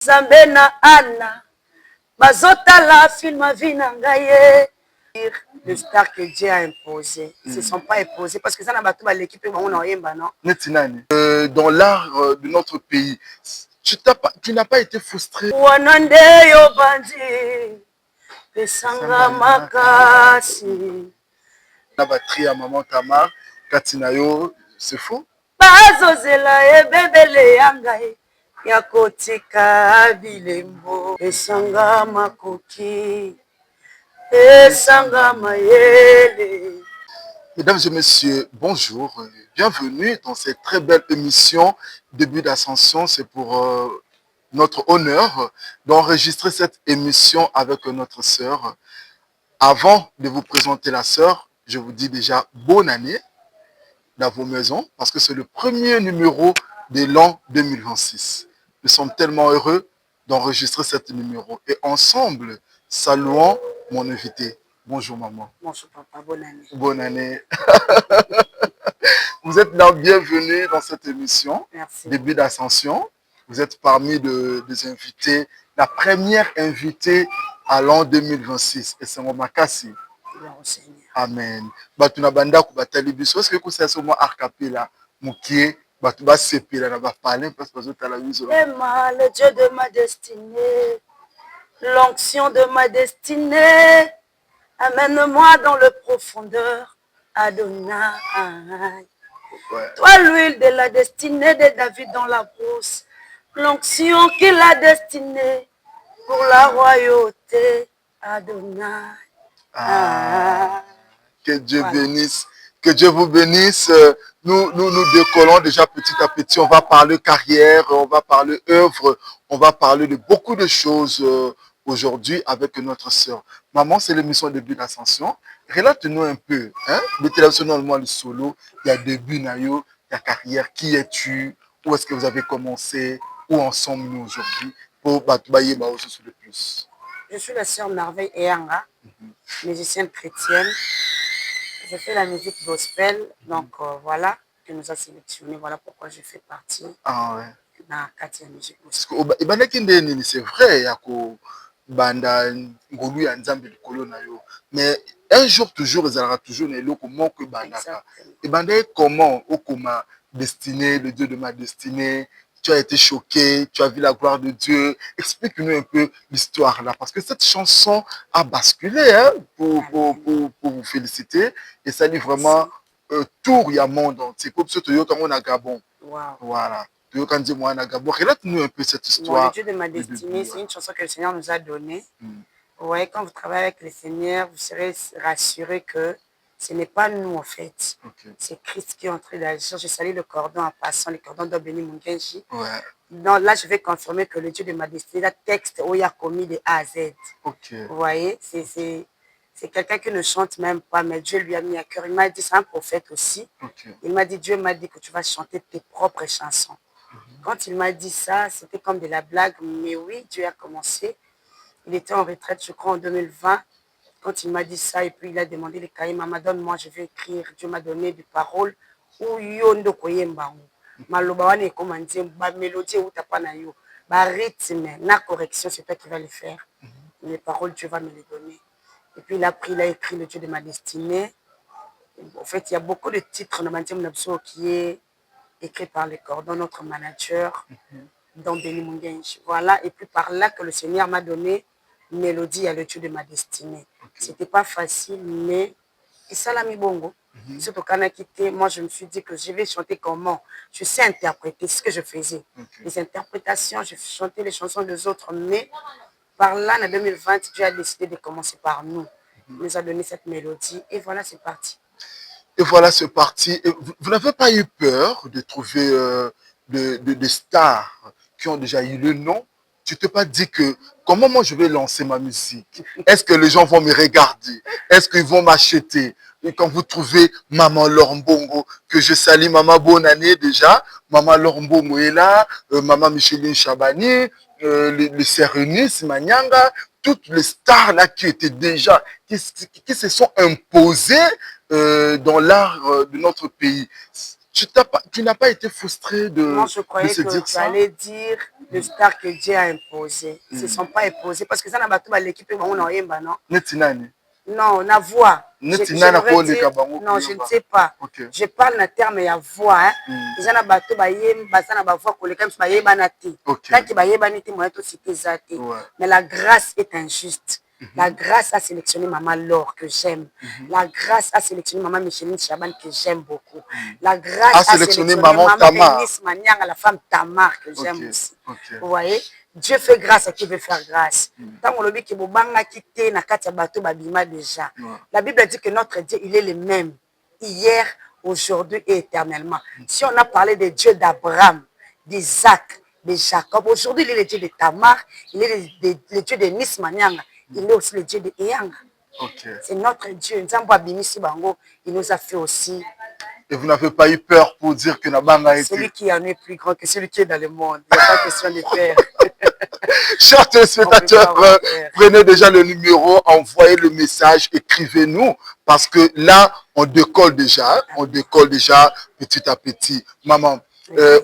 Zambena Anna, Bazotala, film vina ngaye. Le star que Dieu a imposé. Ils ne se sont pas imposés parce que ça n'a pas tout l'équipe et on a non. Dans l'art de notre pays, tu n'as pas été frustré. Wanande yo bandi, pesanga makasi. La batterie à maman Tamar, Katinayo, c'est fou. Bazozela ebebele yangaye. Ya kotika bilembo, pesanga makoki. Mesdames et messieurs, bonjour. Bienvenue dans cette très belle émission Début d'Ascension. C'est pour notre honneur d'enregistrer cette émission avec notre sœur. Avant de vous présenter la sœur, je vous dis déjà bonne année dans vos maisons parce que c'est le premier numéro de l'an 2026. Nous sommes tellement heureux d'enregistrer cet numéro et ensemble, saluons mon invité. Bonjour maman. Bonjour papa, bonne année. Bonne année. Vous êtes la bienvenue dans cette émission. Merci. Début d'Ascension. Vous êtes parmi des invités, la première invitée à l'an 2026. Et c'est mon makasi. Amen. Batuna banda ku batali biso. Est-ce que vous savez comment arcapela mukie batu ba sepela na ba parler parce que bazotala biso. Le Dieu de ma destinée. L'onction de ma destinée. Amène-moi dans le profondeur, Adonai. Ouais. Toi, l'huile de la destinée de David dans la brousse. L'onction qu'il a destinée pour la royauté, Adonai. Que Dieu bénisse. Que Dieu vous bénisse. Nous décollons déjà petit à petit. On va parler carrière, on va parler œuvre, on va parler de beaucoup de choses aujourd'hui avec notre sœur. Maman, c'est l'émission Début d'Ascension. Relate-nous un peu. Le solo, il y a début, il y a carrière. Qui es-tu? Où est-ce que vous avez commencé? Où en sommes-nous aujourd'hui? Pour batoubayer de plus. Je suis la sœur Merveille Eyanga, musicienne chrétienne. Je fais la musique gospel, donc voilà, que nous a sélectionné. Voilà pourquoi je fais partie de la musique gospel. C'est vrai, mais un jour toujours, il y aura toujours des lots comment que bandaka. Et comment, ma destinée, le Dieu de ma destinée, tu as été choqué, tu as vu la gloire de Dieu. Explique-nous un peu l'histoire là, parce que cette chanson a basculé pour vous féliciter. Et ça dit vraiment tour, il y a monde entier. Comme ce que on a Gabon. Voilà. Relate-nous un peu cette histoire. Le Dieu de ma destinée, c'est une chanson que le Seigneur nous a donnée. Ouais, quand vous travaillez avec le Seigneur, vous serez rassuré que ce n'est pas nous en fait. C'est Christ qui est entré d'agir. Je salue le cordon en passant, le cordon d'Obéni Mungenji. Donc là, je vais confirmer que le Dieu de ma destinée, le texte où il y a commis de A à Z. Vous voyez, c'est quelqu'un qui ne chante même pas, mais Dieu lui a mis à cœur. Il m'a dit, c'est un prophète aussi. Il m'a dit, Dieu m'a dit que tu vas chanter tes propres chansons. Quand il m'a dit ça, c'était comme de la blague, mais oui, Dieu a commencé. Il était en retraite, je crois, en 2020. Quand il m'a dit ça, et puis il a demandé les cahiers, maman, donne-moi, je vais écrire. Dieu m'a donné des paroles. Ou yondo koyemba. Malobawane est comme on dit, ba mélodie ou tapana yo. Ba rythme, na correction, c'est toi qui vas le faire. Les paroles, Dieu va me les donner. Et puis il a pris, il a écrit le Dieu de ma destinée. En fait, il y a beaucoup de titres dans Mantium Nabso qui est écrit par les cordons, notre manager, dans Béni Mungenji. Voilà, et puis par là que le Seigneur m'a donné mélodie à le Dieu de ma destinée. C'était pas facile, mais ça l'a mis bongo. Surtout quand on a quitté, moi je me suis dit que je vais chanter comment. Je sais interpréter ce que je faisais. Les interprétations, je chantais les chansons des autres, mais par là, en 2020, Dieu a décidé de commencer par nous. Il nous a donné cette mélodie et voilà, c'est parti. Et voilà, c'est parti. Et vous n'avez pas eu peur de trouver des stars qui ont déjà eu le nom? Tu t'es pas dit que comment moi je vais lancer ma musique? Est-ce que les gens vont me regarder? Est-ce qu'ils vont m'acheter? Et quand vous trouvez Maman Lorbongo, que je salue, Maman bonne année déjà, Maman Lorbongo est là, Maman Micheline Chabani, le Serenis, Manyanga, toutes les stars là qui étaient déjà, qui se sont imposées dans l'art de notre pays. tu n'as pas été frustré Moi, je de croyais se que dire tu ça? allais dire le star que Dieu a imposé. Ils ne se sont pas imposés parce que ça n'a pas l'équipe, non? Netinani. Non, la voix. J'aimerais dire, non, je ne sais pas. Okay. Je parle en termes de voix. Ils ont bateau, voix mais la grâce est injuste. La grâce a sélectionné Maman Laure que j'aime. La grâce a sélectionné Maman Micheline Chaban que j'aime beaucoup. La grâce a sélectionné Maman Eunice Maniang, la femme Tamar que j'aime aussi. Vous voyez? Dieu fait grâce à qui veut faire grâce. Tant on le dit que Bobanga quitté na katia bateau babima déjà. La Bible dit que notre Dieu, il est le même hier, aujourd'hui et éternellement. Si on a parlé des dieux d'Abraham, d'Isaac, de Jacob, aujourd'hui il est le Dieu de Tamar, il est le Dieu de Nismanyanga, il est aussi le Dieu de Eyanga. C'est notre Dieu. Il nous a fait aussi. Et vous n'avez pas eu peur pour dire que Nabanga était... Celui qui en est plus grand que celui qui est dans le monde. Il n'y a pas question de peur. Chers téléspectateurs, prenez déjà le numéro, envoyez le message, écrivez-nous, parce que là, on décolle déjà petit à petit. Maman,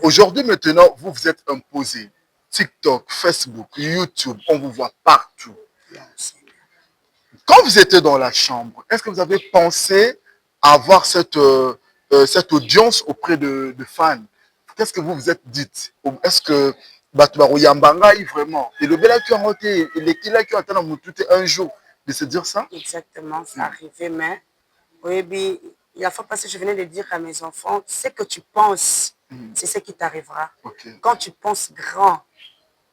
aujourd'hui maintenant, vous vous êtes imposé. TikTok, Facebook, YouTube, on vous voit partout. Quand vous étiez dans la chambre, est-ce que vous avez pensé à avoir cette audience auprès de fans? Qu'est-ce que vous vous êtes dit? Est-ce que vraiment, et le bel qui a monté, il qui a un jour de se dire ça? Exactement, c'est arrivé, mais oui, la fois passée, je venais de dire à mes enfants, ce que tu penses, c'est ce qui t'arrivera. Quand tu penses grand,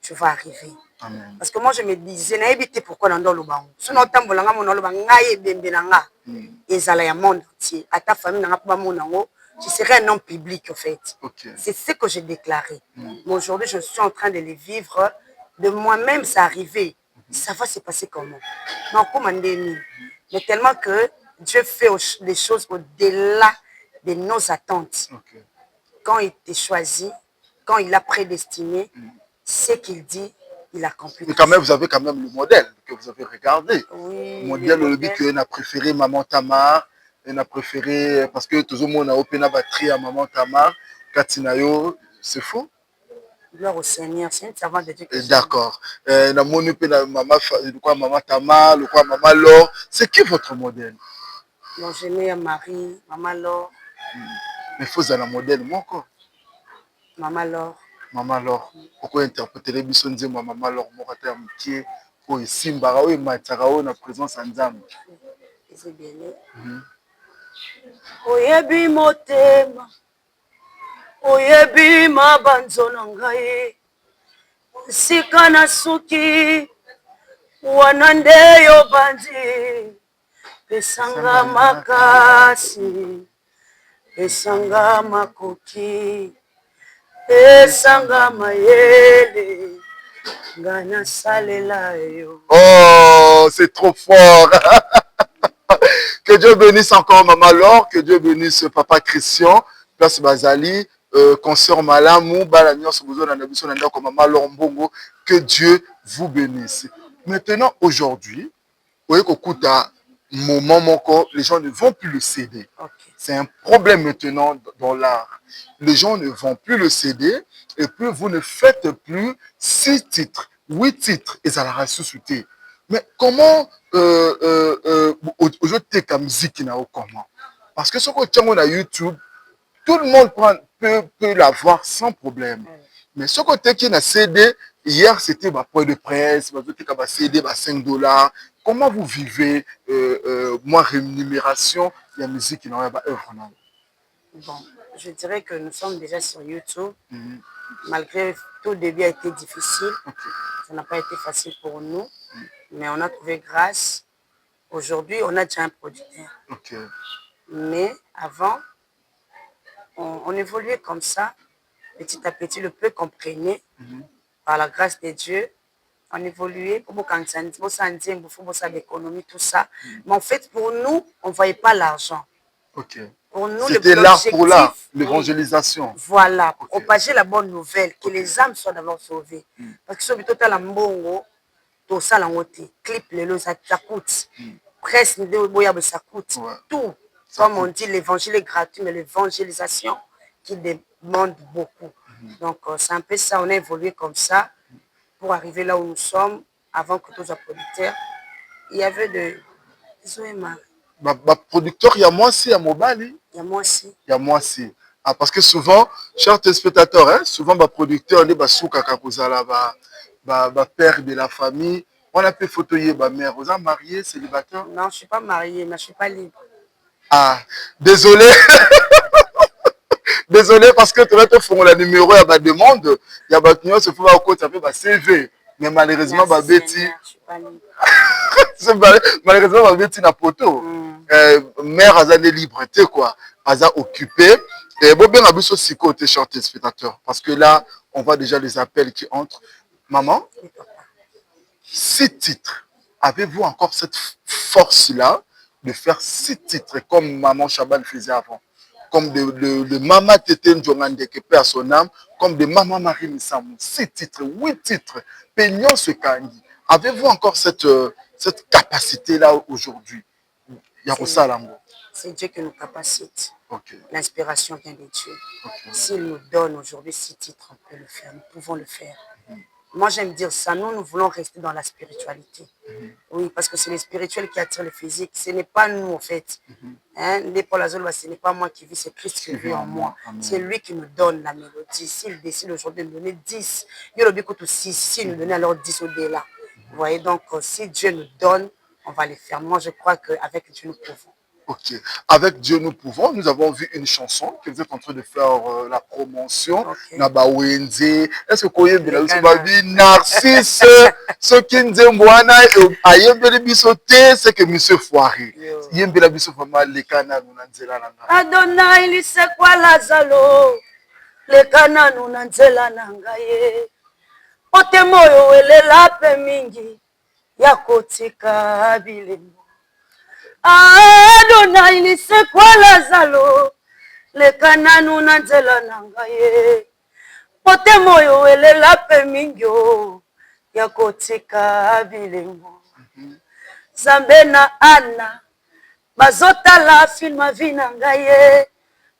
tu vas arriver. Amen. Parce que moi, je me disais, n'habitez pourquoi dans le banc. Sinon, tant que l'on a ngaye bembenanga, et zala monde entier, à ta famille, n'a pas mon ango, tu serais un homme public, en fait. C'est ce que j'ai déclaré. Mais aujourd'hui, je suis en train de le vivre. De moi-même, c'est arrivé. Ça va se passer comment? Non, comment mais tellement que Dieu fait des choses au-delà de nos attentes. Quand il te choisit, quand il a prédestiné, ce qu'il dit, il accomplit. Mais quand même, vous avez quand même le modèle que vous avez regardé. Oui, le modèle, le but qu'on a préféré Maman Tamar, on a préféré, parce que tout le monde a open batterie à Maman Tamar, Katinayo, c'est faux. Gloire au Seigneur, c'est une servante de Dieu. D'accord. Maman Tamar, Maman Laure, c'est qui votre modèle? Non, j'aimais Marie, Maman Laure. Mais il faut un modèle, moi encore. Maman Laure. Maman Laure. Pourquoi interpréter les bisons de Maman Laure, mon amitié, pour Simbara, ou Matarao, na présence en Zam. C'est bien. Oyebi motema, oyebi mabanzo na ngai, sika na suki, wana nde yo bandi, pesanga makasi, pesanga makoki, pesanga mayele, ngana salela yo. Oh, c'est trop fort. Que Dieu bénisse encore Maman Laure, que Dieu bénisse Papa Christian, Place Bazali, Consœur Malamou, Maman Laure Mbongo, que Dieu vous bénisse. Maintenant, aujourd'hui, vous voyez qu'au coup d'un moment, les gens ne vont plus le céder. C'est un problème maintenant dans l'art. Les gens ne vont plus le céder et puis vous ne faites plus 6 titres, 8 titres et ça la ressuscité. Mais comment aujourd'hui la musique comment? Parce que ce qu'on tient à YouTube, tout le monde peut l'avoir sans problème. Mais ce côté qui est CD, hier c'était ma point de presse, CD 5 $. Comment vous vivez moins rémunération de la musique qui n'a pas œuvre? Bon, je dirais que nous sommes déjà sur YouTube. Malgré tout, le début a été difficile. Ça n'a pas été facile pour nous. Mais on a trouvé grâce. Aujourd'hui, on a déjà un producteur. Mais avant, on évoluait comme ça. Petit à petit, le peu qu'on prenait, par la grâce de Dieu, on évoluait pour l'économie, tout ça. Mais en fait, pour nous, on ne voyait pas l'argent. Pour nous, c'était l'art pour l'art, l'évangélisation. Voilà, propager la bonne nouvelle, que les âmes soient d'abord sauvées. Parce que sur total mbongo, tout ça la clip ça coûte. Presse ça coûte. Tout. Comme on dit, l'évangile est gratuit, mais l'évangélisation qui demande beaucoup. Donc, c'est un peu ça, on a évolué comme ça pour arriver là où nous sommes avant que tous les producteurs. Il y avait de... Producteur, il y a moi aussi, il y a Mobali. Il y a moi aussi. Il y a moi aussi. Ah, parce que souvent, chers téléspectateurs, hein, souvent, producteur, les souka kakozala, père de la famille, on a pu photoyer ma mère. Vous êtes marié, célibataire? Non, je ne suis pas mariée, mais je ne suis pas libre. Ah, désolé. Désolé parce que tu vas te faire le numéro à ma demande. Il y a des gens qui se font un CV. Mais malheureusement, Betty. Malheureusement, Betty n'a pas poto. Mère a des libertés, quoi. Elle a occupé. Et bon, bien, on aussi côté chers téléspectateurs. Parce que là, on voit déjà les appels qui entrent. Maman, 6 titres. Avez-vous encore cette force-là de faire 6 titres comme Maman Chaban faisait avant? Comme de Mama Tete Ndjongande qui perd son âme, comme de Mama Marie Missamou. 6 titres, 8 titres. Peignon ce Kandi. Avez-vous encore cette capacité-là aujourd'hui? C'est Dieu qui nous capacite. Okay. L'inspiration vient de Dieu. Okay. S'il nous donne aujourd'hui 6 titres, on peut le faire. Nous pouvons le faire. Moi, j'aime dire ça. Nous voulons rester dans la spiritualité. Oui, parce que c'est le spirituel qui attire le physique. Ce n'est pas nous, en fait. Hein? Ce n'est pas moi qui vis, c'est Christ qui vit en moi. C'est lui qui nous donne la mélodie. S'il décide aujourd'hui de nous donner 10, il y a 6. S'il nous donne alors 10 au-delà. Vous voyez, donc, si Dieu nous donne, on va les faire. Moi, je crois qu'avec Dieu, nous pouvons. Ok. Avec Dieu, nous pouvons. Nous avons vu une chanson que vous êtes en train de faire la promotion. Naba Wenze. Est-ce que vous avez Narcisse, ce qui est Ayembele Bisoté, c'est que Monsieur Foiré. Yembele Bisoté, vraiment, les canaux, nous n'en Adonai, il sait quoi Lazalo. Les canaux, nous n'en nangaye. Otemoyo, ele lape mingi. Yakotika bilemo. Adonai lisekwa Lazalo lekana nuna nzela nangaye motema oyo elela pe mingi ya kotika bilembo Zambe na Ana bazotala filma vi na ngai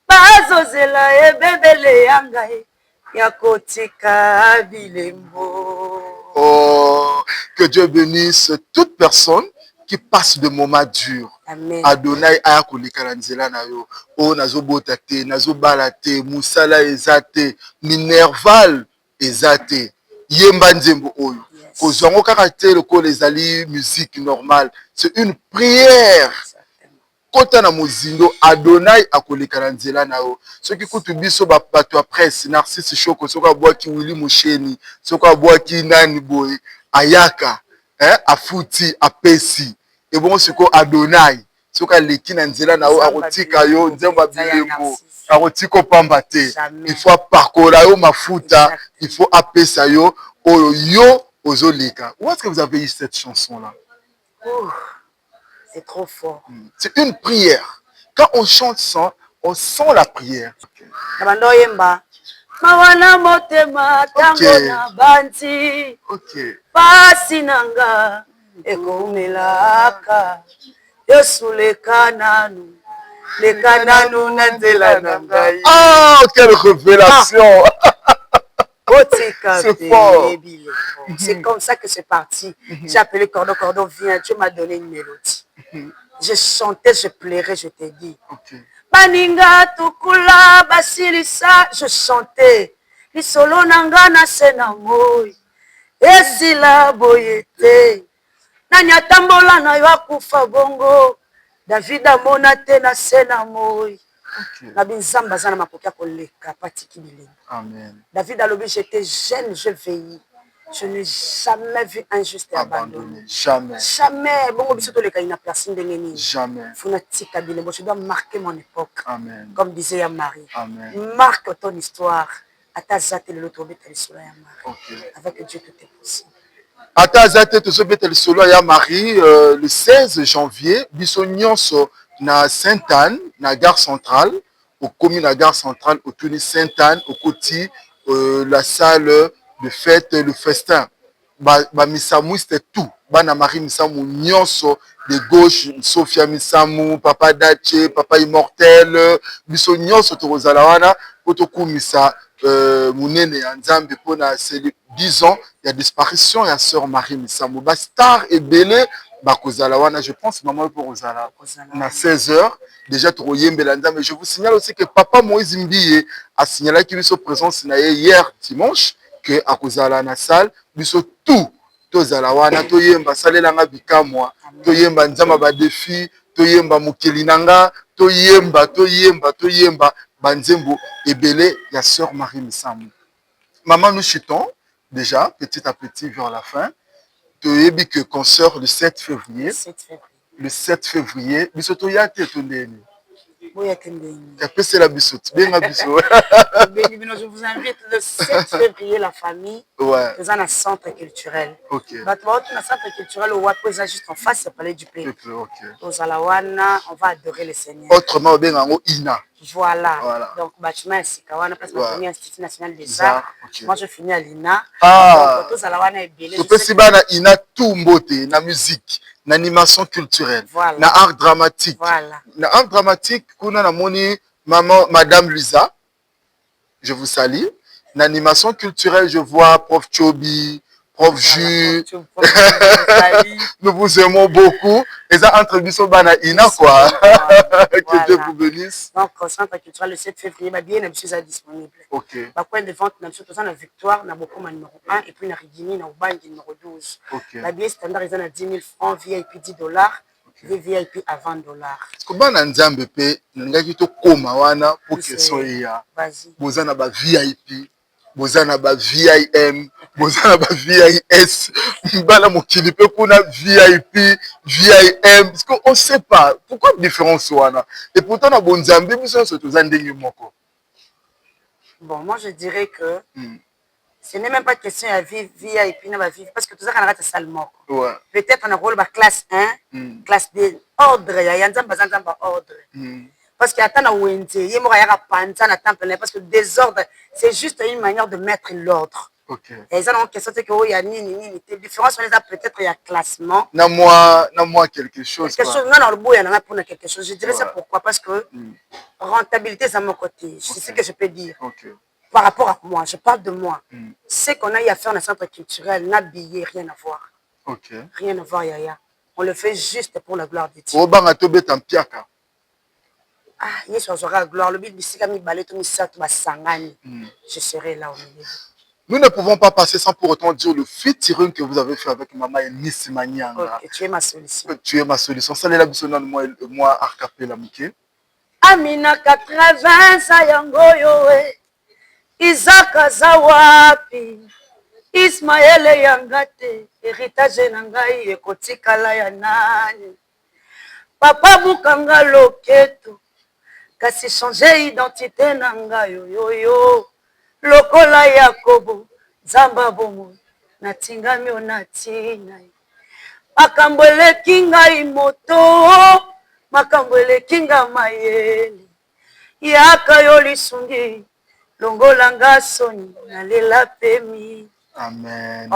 bazozela ebebele ya ngai ya kotika bilembo. Oh, que Dieu bénisse toute personne qui passe de moments durs. Amen. Adonai aya kolekana nzela na yo. O nazobota te, nazobala te, musala ezate, minerval ezate. Yemba nzembo oyo. Kozongo kaka te loko ezali musique normale. C'est une prière. Kota na mozindo Adonai akolekana nzela na yo. Soki kutu biso bato ya presse Narcisse Shoko soka abwaki Willy Musheni, soka abwaki nani boy ayaka. Afuti apesi et bon siko Adonai soka leki na nzela na yo akotika yo nzemba bilembo akotiko pamba te il faut parcourir yo mafuta il faut apesa yo oyo yo ozoleka. Où est-ce que vous avez eu cette chanson là? C'est trop fort. C'est une prière. Quand on chante ça, on sent la prière. Mawana motema tango na banti. Pasi nanga ekomelaka. Yesu lekananu. Lekananu na nzela nangai. Ah, quelle révélation! C'est fort. C'est comme ça que c'est parti. J'ai appelé Cordon, Cordon, viens, tu m'as donné une mélodie. Je chantais, je pleurais, je t'ai dit. Baninga tukula basilisa, je chantais. Lisolo nanga na sena moi. Esila boyete. Nanya tambola na yo akufa bongo. David amona te na sena moi. Amen. David a l'objet, j'étais jeune, je veillais. Je n'ai jamais vu un juste abandonné. Jamais. Jamais. Bon, jamais. Je dois marquer mon époque. Amen. Comme disait Yamari. Amen. Marque ton histoire. Avec Dieu, tout est possible. Le 16 janvier, Bissonionso na Sainte-Anne, na gare centrale, au commis la gare centrale, au Tuni Sainte-Anne, au côté la salle de fête, le festin. Misamou, c'était tout. Bana Marie Misamou, Nyonso, de gauche, Sophia Misamou, Papa Dache, Papa Immortel, Bissonionso, Torozalawana, Otokumisa Mounene Nzambe pour 10 ans, il y a disparition, il y a sœur Marie Missamou. Ba star et belé, bakozala wana, je pense maman pour Ozala. Na 16h, déjà trop yembela Nzambe. Mais je vous signale aussi que papa Moïse Mbiye a signalé qu'il soit présent hier dimanche que à Kozala na salle, biso tout tozala wana toyemba salelanga bikamwa, toyemba Nzamba ba défi, toyemba mokeli nanga, toyemba banzembo ebele ya sœur Marie Missamou. Maman, nous chutons déjà petit à petit vers la fin. Toyebi que concert le 7 février. Le 7 février, bisoto yate tondeni. Je vous invite le 7 février, la famille, dans un centre culturel. Dans un centre culturel, on va juste en face, c'est palais du pays. Aux Alawana, on va adorer le Seigneur. Autrement, on va Ina. Voilà. Donc, bâtiment est Sikawana, parce que c'est l'Institut national des arts. Moi, je finis à l'INA. Ah, donc, aux Alawana est belé. Tu peux si na Ina tout beauté, na musique, na animation culturelle, na art dramatique. Na art dramatique, kuna na moni maman, madame Luisa. Je vous salue. L'animation culturelle, je vois Prof Chobi, Prof Jus. Nous vous aimons beaucoup. Et ça, entre Bissot Bana Ina, quoi. Que Dieu vous bénisse. Donc, au centre culturel, le 7 février, ma billet est disponible. Ok. Ma point de vente, na Victoire, na Bokoma numéro 1, et puis na Rigini, na Ubangi numéro 12. Ok. Ma billet standard, ils ont à 10 000 francs, VIP $10. VIP à $20. Comment Nzambe pe ngaki to koma wana pour que soya. Bozana ba VIP, bozana ba VIM, bozana ba VIS, mbala mokili pe kuna VIP, VIM parce qu'on sait pas pourquoi différence wana. Et pourtant na bon Nzambe biso so tozandenge moko. Bon, moi je dirais que ce n'est même pas question de vivre VIP, parce que tout ça, on a salle mort. Peut-être on a rôle classe 1, classe 2, ordre, il y a un ordre. Parce qu'il y a un ONG, il y a parce que désordre, c'est juste une manière de mettre l'ordre. Et ils ont question que il y a une différence, peut-être il y a classement. Na moi quelque chose. Non, le bout, il y en a pour quelque chose. Je dirais ça pourquoi? Parce que rentabilité, c'est à mon côté. C'est ce que je peux dire. Par rapport à moi, je parle de moi. Ce qu'on a eu à faire dans le centre culturel, n'a billet, rien à voir. Rien à voir, Yaya. On le fait juste pour la gloire de Dieu. Ah, Yesu aura la gloire. Le but, c'est que je serai là au milieu. Nous ne pouvons pas passer sans pour autant dire le featuring que vous avez fait avec Maman Eunice Manyanga. Tu es ma solution. Tu es ma solution. Ça, c'est la mission de moi, Arcapé Mouké. Amina 80, Sayangoyoe. Isaka Zawapi, Ismaele Yangate, héritage Nangai, Ekotikala ya nani. Papa Mukanga Loketo, kasi changer identité Nanga yo. Lokola Yakobo, Zamba Bomo, Natingami Onatina. Makambole Kinga Imoto, Makambole Kinga Mayeli, Yaka Yolisungi. Longolanga soni nalela pemi. Amen.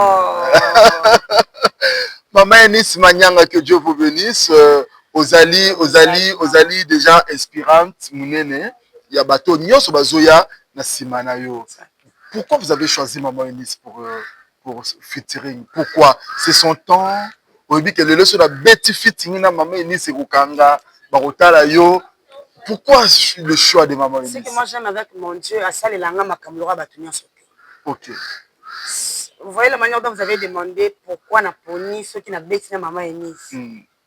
Maman Eunice Manyanga, que Dieu vous bénisse. Ozali déjà inspirante munene. Ya bato nyonso bazoya na simana yo. Pourquoi vous avez choisi Maman Eunice pour featuring? Pourquoi? C'est son temps. On dit que le leçon de Betty fitting na Maman Eunice Rukanga, barotala yo. Pourquoi le choix de Maman Eunice? C'est que moi j'aime avec mon Dieu à ça les langues makamlora batunia sauté. Ok. Vous voyez la manière dont vous avez demandé pourquoi n'a poni ceux qui n'a bêti na Maman Eunice.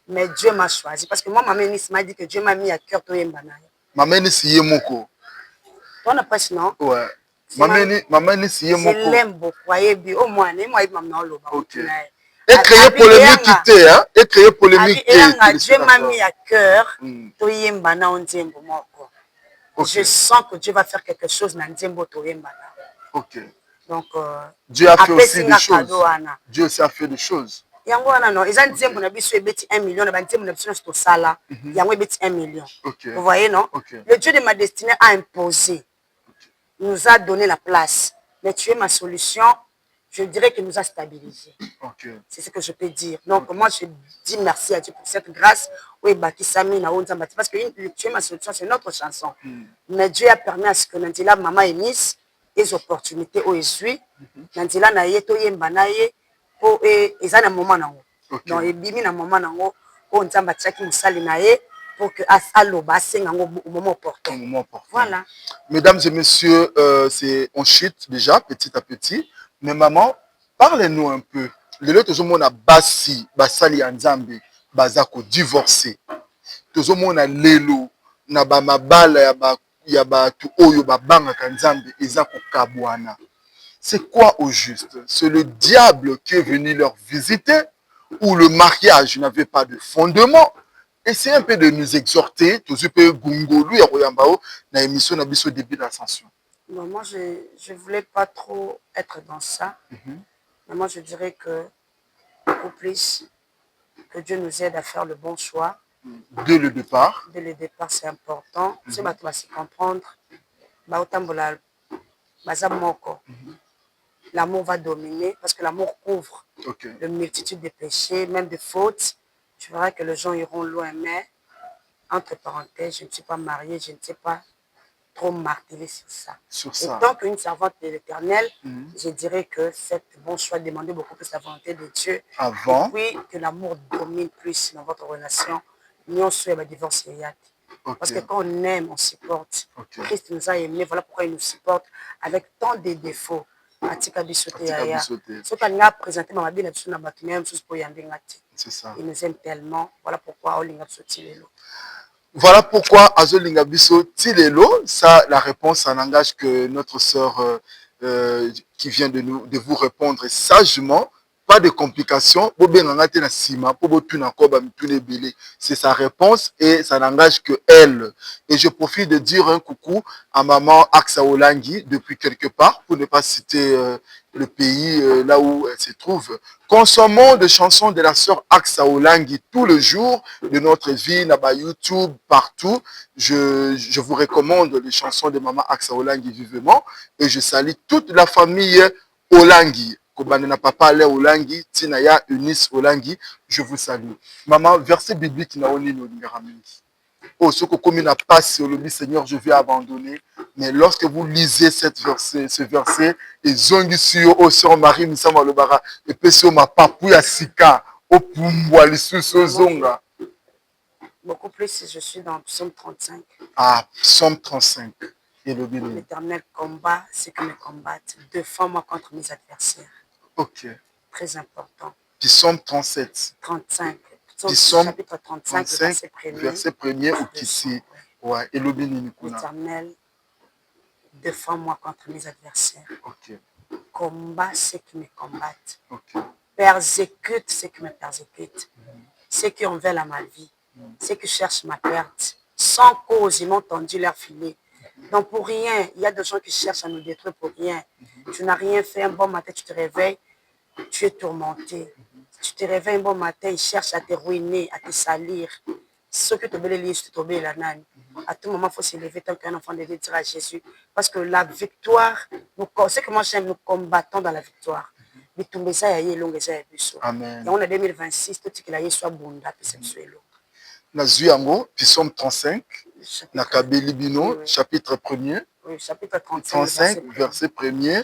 Mais Dieu m'a choisi parce que moi Maman Eunice m'a dit que Dieu m'a mis à cœur to yembana. Maman Eunice yemoko. On a pas sinon. Ouais. Maman Eunice yemoko. Je l'aime beaucoup. Voyez bien au moins ne moi maman loba. Ok. Et créer polémique quitter hein, et créer polémique. Dieu m'a mis à cœur to yembana onzembo moko. Je sens que Dieu va faire quelque chose dans nzembo to yembana. Ok. Donc Dieu a fait aussi des choses. Dieu aussi a fait des choses. Yango wana non, ils ont dit qu'on a biso ebeti 1 million na banzembo na biso to sala. Yango ebeti 1 million. Vous voyez non? Le Dieu de ma destinée a imposé. Nous a donné la place. Mais tu es ma solution. je dirais qu'il nous a stabilisés. Okay. C'est ce que je peux dire. Donc, moi, je dis merci à Dieu pour cette grâce. Oui, parce que tu es ma solution, c'est notre chanson. Mais Dieu a permis à ce que Nandila, maman et Miss, des opportunités au Jésus. Nandila na ye to yemba na ye po eza na moment nango. Donc, ebimi na moment nango po nzamba tiaki musali na ye pour que aloba asenga ngo au moment opportun. Voilà. Mesdames et messieurs, on chute déjà petit à petit. Mais maman, parlez-nous un peu. Le lot toujours mona basi basali anzambe bazako divorcé. Toujours mona lelo na ba mabala ya ba tu oyo ba banga kanzambe ezako kabwana. C'est quoi au juste? C'est le diable qui est venu leur visiter ou le mariage n'avait pas de fondement? Essayez un peu de nous exhorter, tous peu gungolu ya koyambao na émission na biso début d'ascension. Bon, moi, je voulais pas trop être dans ça. Mais moi, je dirais que beaucoup plus que Dieu nous aide à faire le bon choix. Dès le départ. Dès le départ, c'est important. Si tu vas se comprendre, l'amour va dominer parce que l'amour couvre de multitude de péchés, même de fautes. Tu verras que les gens iront loin, mais entre parenthèses, je ne suis pas mariée, je ne sais pas trop marteler sur ça. Et tant qu'une servante de l'Éternel, je dirais que c'est bon choix de demander beaucoup plus la volonté de Dieu. Avant. Et puis que l'amour domine plus dans votre relation. Nous, on souhaite le divorce. Parce que quand on aime, on supporte. Christ nous a aimés, voilà pourquoi il nous supporte avec tant de défauts. C'est ça. Il nous aime tellement. Voilà pourquoi on l'a sauté. Voilà pourquoi Azolinga Biso Tilelo, ça la réponse ça n'engage que notre sœur qui vient de vous répondre sagement, pas de complications. C'est sa réponse et ça n'engage que elle. Et je profite de dire un coucou à maman Aksa Olangi depuis quelque part, pour ne pas citer le pays là où elle se trouve. Consommons des chansons de la sœur Aksa Olangi tous les jours de notre vie, là-bas YouTube, partout. Je vous recommande les chansons de maman Aksa Olangi vivement et je salue toute la famille Olangi. Kobanena papa Ale Olangi, Tinaya Eunice Olangi, je vous salue. Maman, verset biblique na oni no lingaramini. Oh, ce que comme il n'a pas sur le Seigneur, je vais abandonner. Mais lorsque vous lisez ce verset, et zongi sur au sœur Marie Misama Lobara, et puis sur ma papouya sika, au pumbwa lisusu zonga. Beaucoup plus, je suis dans Psaume 35. Ah, Psaume 35. L'Éternel combat ceux qui me combattent. Défends-moi contre mes adversaires. Ok. Très important. Psaume 37. 35. Psaume chapitre 35, verset 1er au Kissi. Ouais. L'Éternel, défends-moi contre mes adversaires. Ok. Combat ceux qui me combattent. Ok. Persécute ceux qui me persécutent. Ceux qui en veulent à ma vie. Ceux qui cherchent ma perte. Sans cause, ils m'ont tendu leur filet. Donc pour rien, il y a des gens qui cherchent à nous détruire pour rien. Tu n'as rien fait, un bon matin, tu te réveilles, tu es tourmenté. Tu te réveilles un bon matin, ils cherchent à te ruiner, à te salir. Ceux qui te veulent lire, tu te la nane. À tout moment, il faut se lever tant qu'un enfant de Dieu dire à Jésus. Parce que la victoire, ce que moi j'aime, nous combattons dans la victoire. Amen. Et on est 2026, tout ce qu'il a eu soit bon, c'est Nazuyango, Psaume 35, Nakabeli Bino, chapitre 1er. Oui, chapitre 35, verset 1er.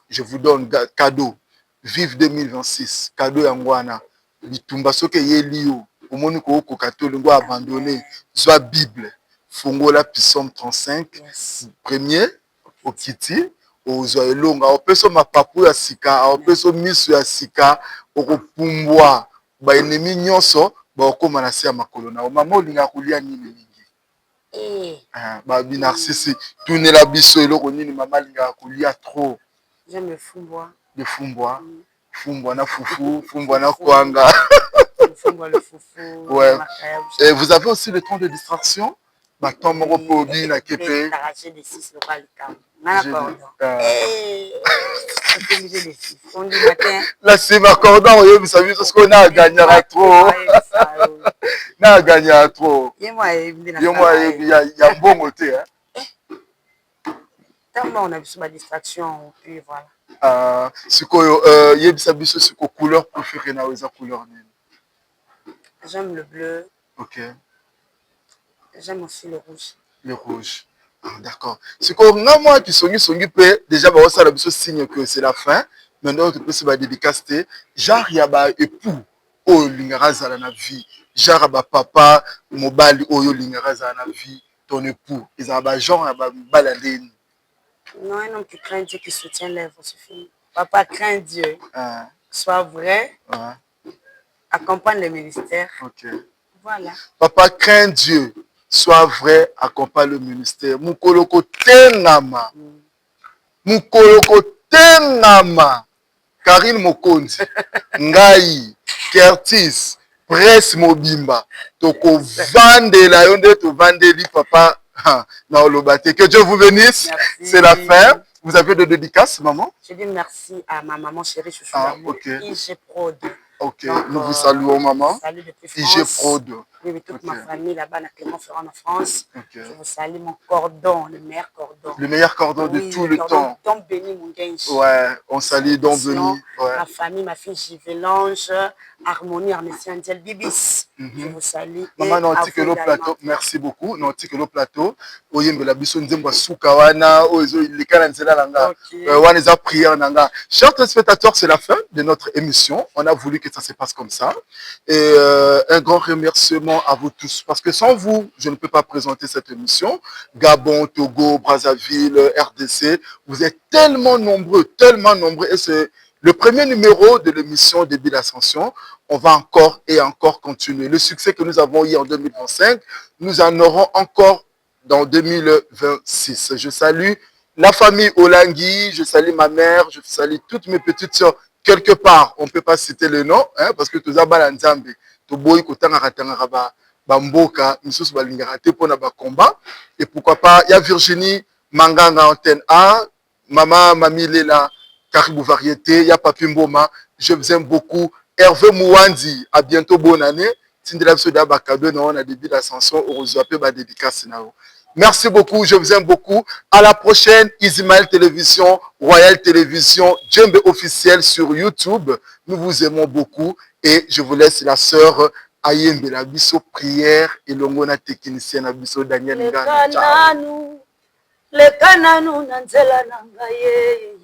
Je vous donne cadeau. Vive 2026. Cadeau Yangwana. Bitumba soke yelio. Omoni ko katolongo abandonné. Zwa Bible. Fongola Psaume 35. Premier. Au Kiti. Au Zoelonga. Au peso mapapu ya sika. Au peso misu ya sika. Au pumbwa. Ba ennemi nyonso. Bakoma na se ya makolo na mama olinga kolia nini mingi ba binarcisse tunela biso eloko nini mama linga kolia trop. J'aime le fumbwa. Le fumbwa. Fumbwa na fufu, fumbwa na kwanga. Fumbwa le fufu. Ouais. Et vous avez aussi le temps de distraction? Ba temps moko po bi na kepe. T'arracher des 6 local cam. Na cordon. Là c'est ma cordon, vous savez ce qu'on a gagné à trop. Na gagné à trop. Yemwa il y a bon côté hein. Tellement on a vu sur ma distraction puis voilà. Sikoyo, yebisa biso siko couleur préférée na eza couleur nini? J'aime le bleu. Ok. J'aime aussi le rouge. Le rouge. Ah, d'accord. Siko nga moi qui songi pe déjà ba osala biso signe que c'est la fin. Maintenant tu peux se ba dédicace te. Genre ya ba époux oyo lingaka zala na vie. Genre ba papa mobali oyo lingaka zala na vie. Ton époux. Ils ont ba genre ya ba baladeni. Non, un homme qui craint Dieu, qui soutient l'œuvre, c'est fini. Papa craint Dieu. Sois vrai. Accompagne le ministère. Ok. Voilà. Papa craint Dieu. Sois vrai, accompagne le ministère. Mukoloko tengama. Mukoloko tengama. Karine Mokonzi. Ngai. Curtis. Presse Mobimba. Toko vandela yonde to vandeli papa. Na olobate. Que Dieu vous bénisse. C'est la fin. Vous avez de dédicaces, maman? Je dis merci à ma maman chérie, chouchou d'amour, IG Prod. Ok, donc, nous vous saluons, maman. Salut depuis IG France. Prod. Oui, toute ma famille là-bas, à Clermont-Ferrand en France. Je vous salue mon cordon, le meilleur cordon. Le meilleur cordon de tout le temps. Don Béni, mon gars. Ouais, on salue Don Béni. Ouais. Ma famille, ma fille Givelange, Harmonie, Arnestie Angel, Bibis. Je vous salue. Maman, non, que le plateau, merci beaucoup. Non, que le plateau. Oyembe la biso nzemba sukawana, ozo ilikana nzela langa. Waneza prière nanga. Chers téléspectateurs, c'est la fin de notre émission. On a voulu que ça se passe comme ça. Et un grand remerciement à vous tous. Parce que sans vous, je ne peux pas présenter cette émission. Gabon, Togo, Brazzaville, RDC. Vous êtes tellement nombreux. Et c'est le premier numéro de l'émission Début d'Ascension. On va encore et encore continuer. Le succès que nous avons eu en 2025, nous en aurons encore dans 2026. Je salue la famille Olangui, je salue ma mère, je salue toutes mes petites soeurs. Quelque part, on ne peut pas citer le nom, hein, parce que tout ça, Balanzambe, Toboy, Kotanga, Bamboka, Moussous Balingarate pour notre combat. Et pourquoi pas, il y a Virginie Manganga Antenne A, Maman Mami Lela, Caribou Variété, il y a Papi Mboma, je vous aime beaucoup. Hervé Mouandi, à bientôt, bonne année. On a début d'ascension, merci beaucoup, je vous aime beaucoup. À la prochaine, Ismaël Télévision, Royal Télévision, Djembe officiel sur YouTube. Nous vous aimons beaucoup et je vous laisse la sœur Ayembe la biso prière et l'ongona technicien la biso Daniel Ngana. Le kananu nanzela nangaye.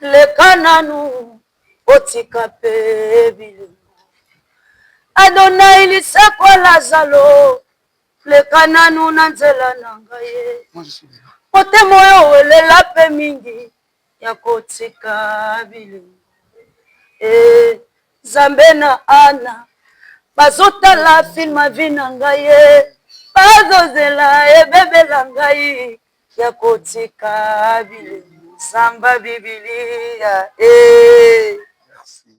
Le kananu otika pe bilu. Adonai lisako lazalo. Le kananu nanzela nangaye. Kote moyo welela pe mingi. Ya kotika bilu. Zambe na ana. Bazotala filma vina ngaye. Bazozela ebebela ngaye. Ya kotika bilu. Samba Bibilia.